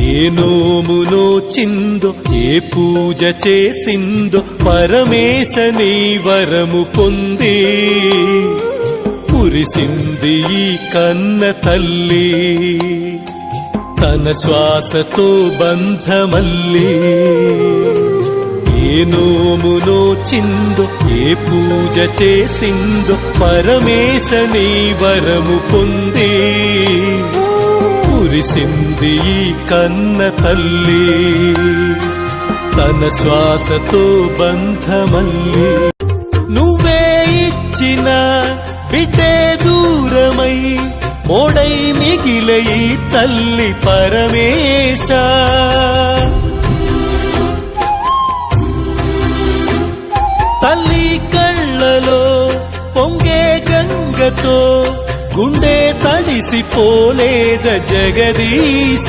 ఏ నోమునో చిందో ఏ పూజ చేసిందో పరమేశ నీ వరము పొంది కురిసింది ఈ కన్న తల్లి తన శ్వాసతో బంధమల్లి ఏ నోమునో చిందో ఏ పూజ చేసిందో పరమేశ నీ వరము పొంది కురిసింది ఈ కన్న తల్లి తన శ్వాసతో బంధమల్లి నువ్వే ఇచ్చిన బిడ్డే దూరమై మోడై మిగిలే ఈ తల్లి పరమేశ తల్లి కళ్ళలో పొంగే గంగతో గుండె తడిసిపోలేద జగదీశ